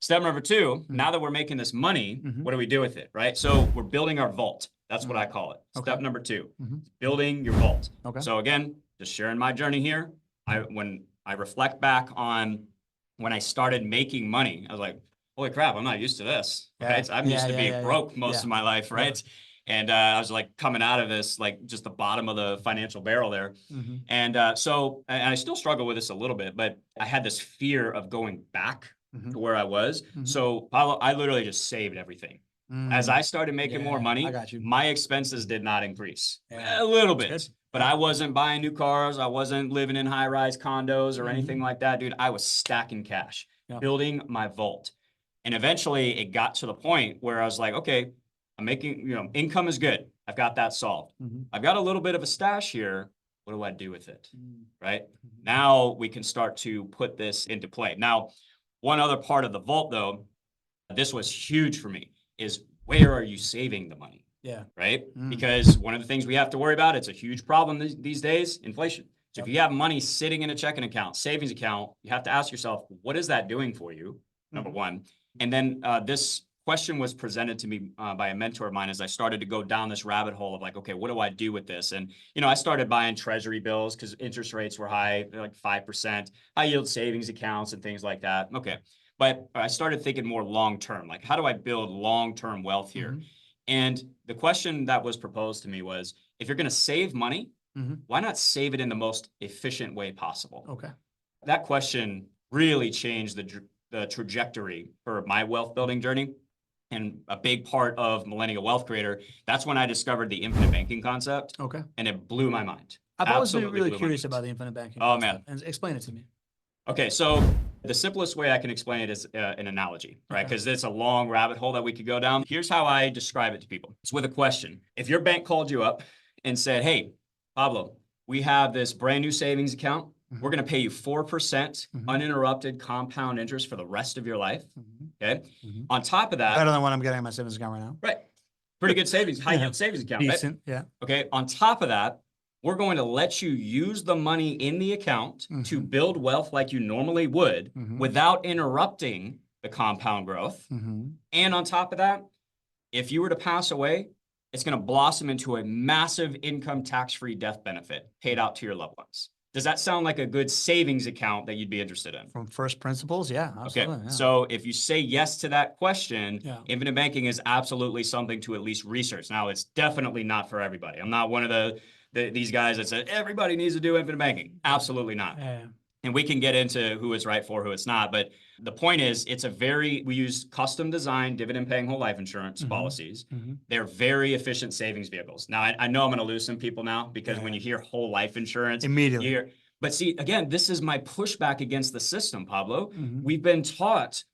Step number two, now that we're making this money, what do we do with it, right? So we're building our vault. That's what I call it. Okay. Step number two, building your vault. Okay. So again, just sharing my journey here. When I reflect back on when I started making money, I was like, holy crap, I'm not used to this, right? I'm used to being broke most of my life, right? And I was like coming out of this, like just the bottom of the financial barrel there. And so I still struggle with this a little bit, but I had this fear of going back to where I was. So Paulo, I literally just saved everything. As I started making more money, my expenses did not increase. A little bit. But I wasn't buying new cars. I wasn't living in high-rise condos or anything like that, dude. I was stacking cash, building my vault. And eventually it got to the point where I was like, okay, I'm making, income is good. I've got that solved. I've got a little bit of a stash here. What do I do with it? Right? Now we can start to put this into play. Now, one other part of the vault, though, this was huge for me, is where are you saving the money? Yeah. Right? Because one of the things we have to worry about, it's a huge problem these days, inflation. So if you have money sitting in a checking account, savings account, you have to ask yourself, what is that doing for you? Number one. And then this question was presented to me by a mentor of mine as I started to go down this rabbit hole of like, okay, what do I do with this? And, I started buying treasury bills because interest rates were high, like 5%, high yield savings accounts and things like that. Okay. But I started thinking more long-term, like how do I build long-term wealth here? And the question that was proposed to me was, if you're going to save money, why not save it in the most efficient way possible? Okay. That question really changed the trajectory for my wealth building journey. And a big part of Millennial Wealth Creator, that's when I discovered the infinite banking concept. Okay. And it blew my mind. I've always been really curious about the infinite banking concept. Oh, man. And explain it to me. Okay, so the simplest way I can explain it is an analogy, right? Because it's a long rabbit hole that we could go down. Here's how I describe it to people. It's with a question. If your bank called you up and said, hey, Pablo, we have this brand new savings account. We're going to pay you 4% uninterrupted compound interest for the rest of your life. Okay. On top of that, better than what I'm getting in my savings account right now. Right. Pretty good savings, high yield savings account. Decent. Right? Yeah. Okay. On top of that, we're going to let you use the money in the account to build wealth like you normally would without interrupting the compound growth. And on top of that, if you were to pass away, it's going to blossom into a massive income tax-free death benefit paid out to your loved ones. Does that sound like a good savings account that you'd be interested in? From first principles, yeah, absolutely. Okay, yeah. So if you say yes to that question, infinite banking is absolutely something to at least research. Now, it's definitely not for everybody. I'm not one of these guys that said everybody needs to do infinite banking. Absolutely not. Yeah. And we can get into who it's right for, who it's not. But the point is, we use custom designed dividend paying whole life insurance policies. They're very efficient savings vehicles. Now, I know I'm going to lose some people now because when you hear whole life insurance, immediately. But see, again, this is my pushback against the system, Pablo. We've been taught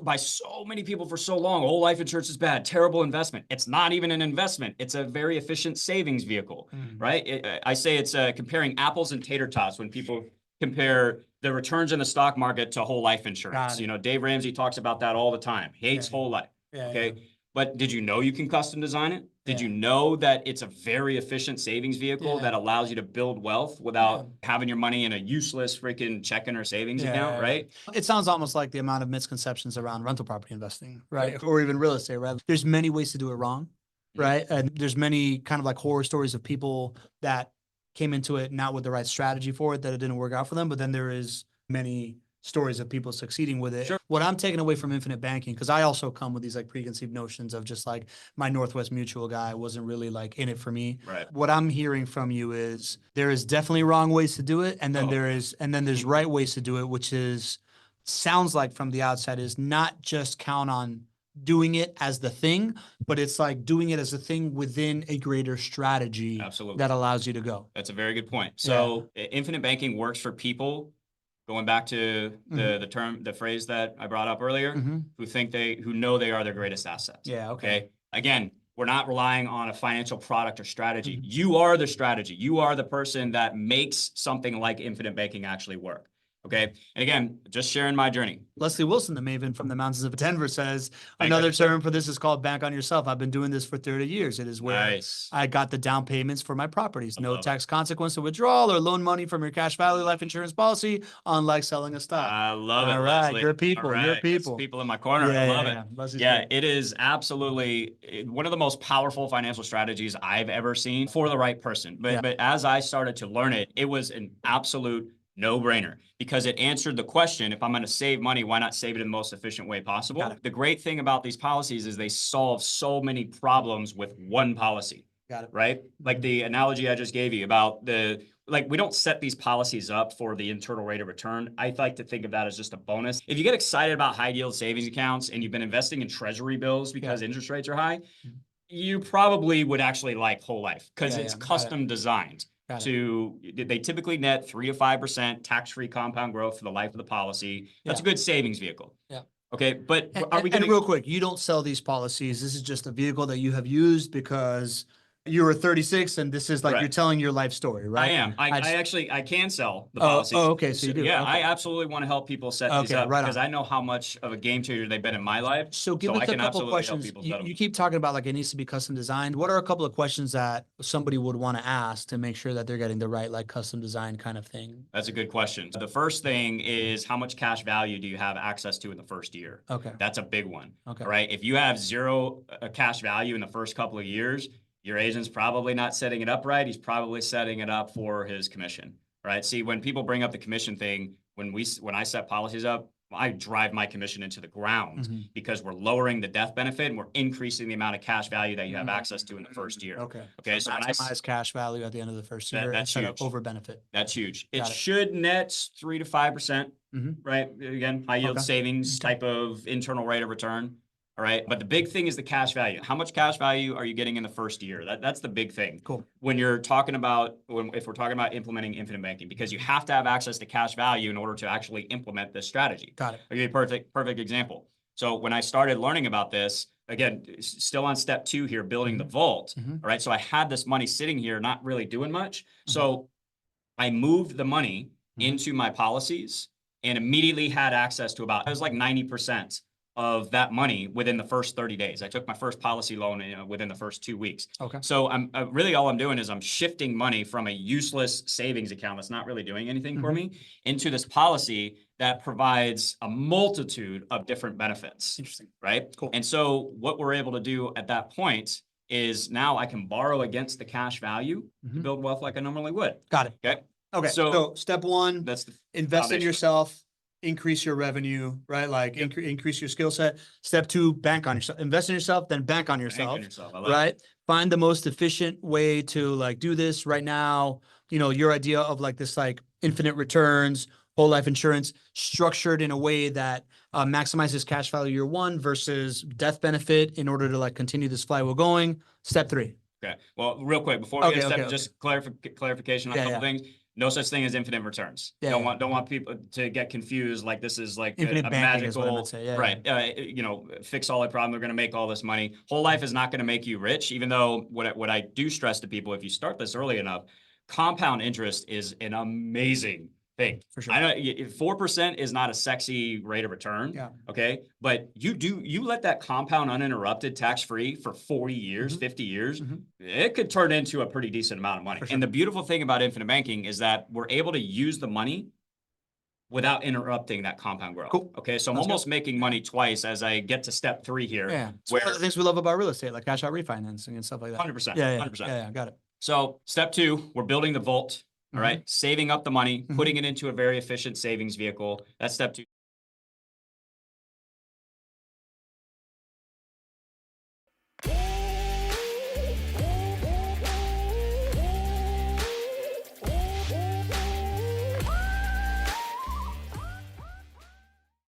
by so many people for so long, whole life insurance is bad, terrible investment. It's not even an investment. It's a very efficient savings vehicle, right? I say it's comparing apples and tater tots when people compare the returns in the stock market to whole life insurance. Dave Ramsey talks about that all the time. Hates whole life. Okay. But did you know you can custom design it? Did you know that it's a very efficient savings vehicle that allows you to build wealth without having your money in a useless freaking checking or savings account, right? It sounds almost like the amount of misconceptions around rental property investing, right? Or even real estate, right? There's many ways to do it wrong, right? And there's many kind of like horror stories of people that came into it not with the right strategy for it, that it didn't work out for them. But then there is many stories of people succeeding with it. Sure. What I'm taking away from infinite banking, because I also come with these like preconceived notions of just like my Northwest Mutual guy wasn't really like in it for me. Right. What I'm hearing from you is there is definitely wrong ways to do it. And then there's right ways to do it, which is sounds like from the outside is not just count on doing it as the thing, but it's like doing it as a thing within a greater strategy that allows you to go. That's a very good point. So infinite banking works for people, going back to the phrase that I brought up earlier, who know they are their greatest asset. Yeah. Okay. Again, we're not relying on a financial product or strategy. You are the strategy. You are the person that makes something like infinite banking actually work. Okay. And again, just sharing my journey. Leslie Wilson, the maven from the mountains of Denver, says another term for this is called bank on yourself. I've been doing this for 30 years. It is where I got the down payments for my properties. No tax consequence of withdrawal or loan money from your cash value life insurance policy, unlike selling a stock. I love it. All right. Leslie. Your people. Right. Your people. That's people in my corner. I love it. Leslie's yeah, it is absolutely one of the most powerful financial strategies I've ever seen for the right person. But as I started to learn it, it was an absolute no-brainer because it answered the question, if I'm going to save money, why not save it in the most efficient way possible? The great thing about these policies is they solve so many problems with one policy. Right? Like the analogy I just gave you about we don't set these policies up for the internal rate of return. I like to think of that as just a bonus. If you get excited about high yield savings accounts and you've been investing in treasury bills because interest rates are high, you probably would actually like whole life because it's custom designed. They typically net 3 to 5% tax-free compound growth for the life of the policy. That's a good savings vehicle. Okay, but are we real quick, you don't sell these policies. This is just a vehicle that you have used because you were 36 and this is like you're telling your life story, right? I am. I can sell the policies. Oh, okay. So you do. Yeah, I absolutely want to help people set these up because I know how much of a game changer they've been in my life. So give us a couple of questions. You keep talking about like it needs to be custom designed. What are a couple of questions that somebody would want to ask to make sure that they're getting the right like custom design kind of thing? That's a good question. So the first thing is how much cash value do you have access to in the first year? Okay. That's a big one. Okay. Right. If you have zero cash value in the first couple of years, your agent's probably not setting it up right. He's probably setting it up for his commission, right? See, when people bring up the commission thing, when I set policies up, I drive my commission into the ground because we're lowering the death benefit and we're increasing the amount of cash value that you have access to in the first year. Okay. So maximize cash value at the end of the first year. That's huge. Over benefit. That's huge. It should net 3 to 5%, right? Again, high yield savings type of internal rate of return. All right. But the big thing is the cash value. How much cash value are you getting in the first year? That's the big thing. Cool. When you're talking about, if we're talking about implementing infinite banking, because you have to have access to cash value in order to actually implement this strategy. Got it. I'll give you a perfect example. So when I started learning about this, again, still on step 2 here, building the vault. All right. So I had this money sitting here, not really doing much. So I moved the money into my policies and immediately had access to it was like 90% of that money within the first 30 days. I took my first policy loan within the first 2 weeks. Okay. So I'm really all I'm doing is I'm shifting money from a useless savings account that's not really doing anything for me into this policy that provides a multitude of different benefits. Interesting. Right? Cool. And so what we're able to do at that point is now I can borrow against the cash value to build wealth like I normally would. Got it. Okay. Okay. So step 1, that's invest in yourself. Increase your revenue, right? Like increase your skill set. Step 2, bank on yourself. Invest in yourself, then bank on yourself. Right? Find the most efficient way to like do this right now. You know, your idea of like this like infinite returns, whole life insurance structured in a way that maximizes cash value year 1 versus death benefit in order to like continue this flywheel going. Step 3. Okay. Well, real quick before we get just clarification on a couple things. No such thing as infinite returns. Don't want people to get confused. Like this is like a magical, fix all the problem. They're going to make all this money. Whole life is not going to make you rich. Even though what I do stress to people, if you start this early enough, compound interest is an amazing thing. For sure. I know 4% is not a sexy rate of return. Yeah. Okay. But you let that compound uninterrupted tax-free for 40 years, 50 years, it could turn into a pretty decent amount of money. Sure. And the beautiful thing about infinite banking is that we're able to use the money without interrupting that compound growth. Cool. Okay. So I'm almost making money twice as I get to step 3 here. Yeah. It's one of the things we love about real estate, like cash out refinancing and stuff like that. 100%. Yeah. 100%. Yeah. Got it. So step 2, we're building the vault. All right. Saving up the money, putting it into a very efficient savings vehicle. That's step 2.